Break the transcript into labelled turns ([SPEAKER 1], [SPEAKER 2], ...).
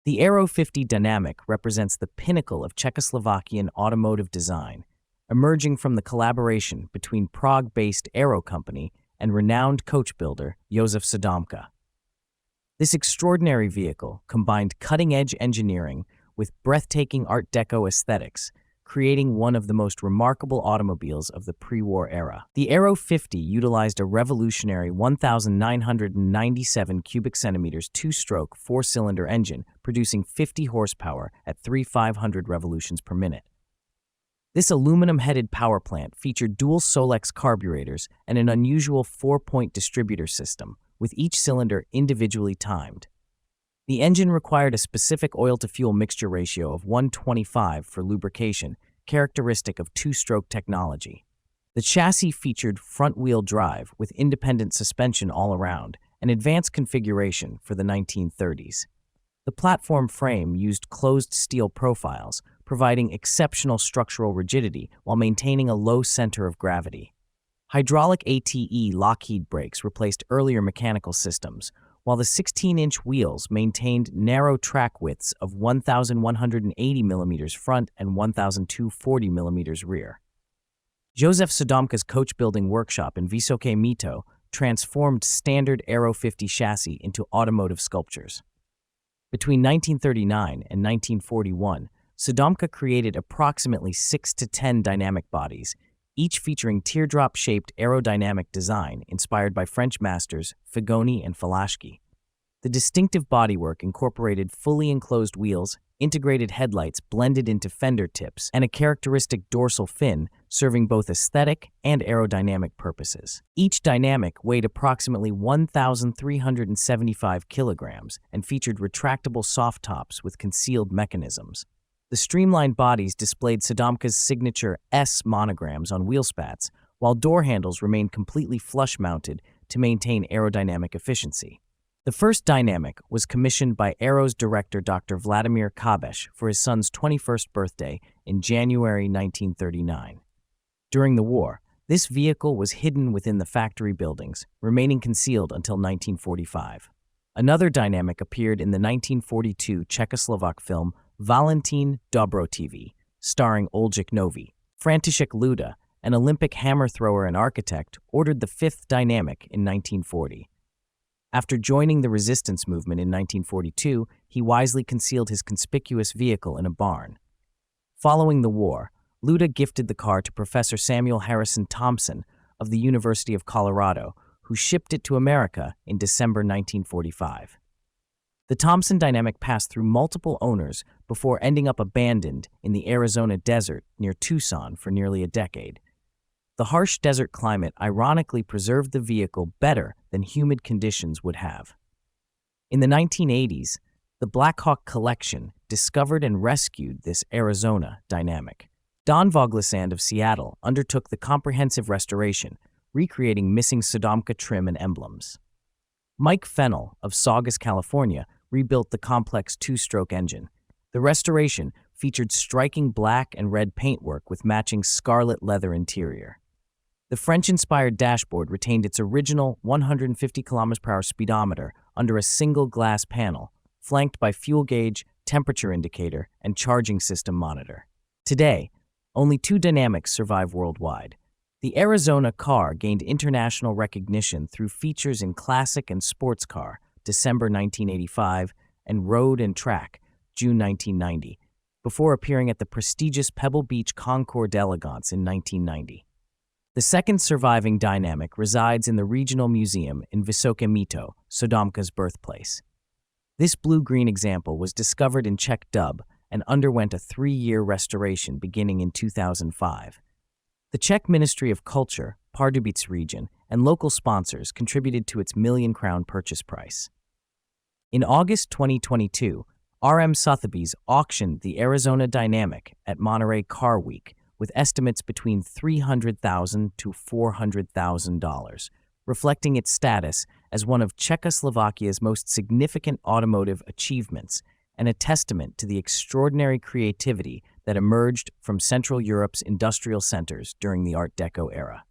[SPEAKER 1] The Aero 50 Dynamik represents the pinnacle of Czechoslovakian automotive design, emerging from the collaboration between Prague-based Aero company and renowned coachbuilder Josef Sodomka. This extraordinary vehicle combined cutting-edge engineering with breathtaking Art Deco aesthetics, creating one of the most remarkable automobiles of the pre-war era. The Aero 50 utilized a revolutionary 1,997 cubic centimeters two-stroke four-cylinder engine, producing 50 horsepower at 3,500 revolutions per minute. This aluminum-headed power plant featured dual Solex carburetors and an unusual four-point distributor system, with each cylinder individually timed. The engine required a specific oil-to-fuel mixture ratio of 1:25 for lubrication, characteristic of two-stroke technology. The chassis featured front-wheel drive with independent suspension all around, an advanced configuration for the 1930s. The platform frame used closed steel profiles, providing exceptional structural rigidity while maintaining a low center of gravity. Hydraulic ATE Lockheed brakes replaced earlier mechanical systems, while the 16-inch wheels maintained narrow track widths of 1,180 mm front and 1,240 mm rear. Josef Sodomka's coach-building workshop in Vysoké Mýto transformed standard Aero 50 chassis into automotive sculptures. Between 1939 and 1941, Sodomka created approximately 6 to 10 dynamic bodies, each featuring teardrop-shaped aerodynamic design inspired by French masters Figoni and Falashki. The distinctive bodywork incorporated fully enclosed wheels, integrated headlights blended into fender tips, and a characteristic dorsal fin serving both aesthetic and aerodynamic purposes. Each Dynamik weighed approximately 1,375 kilograms and featured retractable soft tops with concealed mechanisms. The streamlined bodies displayed Sodomka's signature S monograms on wheel spats, while door handles remained completely flush-mounted to maintain aerodynamic efficiency. The first Dynamik was commissioned by Aero's director Dr. Vladimir Kabesh for his son's 21st birthday in January 1939. During the war, this vehicle was hidden within the factory buildings, remaining concealed until 1945. Another Dynamik appeared in the 1942 Czechoslovak film Valentin Dobrotivý, starring Oldřich Nový. František Luda, an Olympic hammer thrower and architect, ordered the fifth Dynamik in 1940. After joining the resistance movement in 1942, he wisely concealed his conspicuous vehicle in a barn. Following the war, Luda gifted the car to Professor Samuel Harrison Thompson of the University of Colorado, who shipped it to America in December 1945. The Thompson Dynamik passed through multiple owners before ending up abandoned in the Arizona desert near Tucson for nearly a decade. The harsh desert climate ironically preserved the vehicle better than humid conditions would have. In the 1980s, the Blackhawk Collection discovered and rescued this Arizona Dynamik. Don Vogelsand of Seattle undertook the comprehensive restoration, recreating missing Sodomka trim and emblems. Mike Fennell of Saugus, California, rebuilt the complex two-stroke engine. The restoration featured striking black and red paintwork with matching scarlet leather interior. The French-inspired dashboard retained its original 150 km/h speedometer under a single glass panel, flanked by fuel gauge, temperature indicator, and charging system monitor. Today, only two Dynamiks survive worldwide. The Arizona car gained international recognition through features in Classic and Sports Car, December 1985, and Road and Track, June 1990, before appearing at the prestigious Pebble Beach Concours d'Elegance in 1990. The second surviving Dynamik resides in the Regional Museum in Vysoké Mýto, Sodomka's birthplace. This blue-green example was discovered in Czech dub and underwent a 3-year restoration beginning in 2005. The Czech Ministry of Culture, Pardubice region, and local sponsors contributed to its million-crown purchase price. In August 2022, RM Sotheby's auctioned the Arizona Dynamik at Monterey Car Week with estimates between $300,000 to $400,000, reflecting its status as one of Czechoslovakia's most significant automotive achievements and a testament to the extraordinary creativity that emerged from Central Europe's industrial centers during the Art Deco era.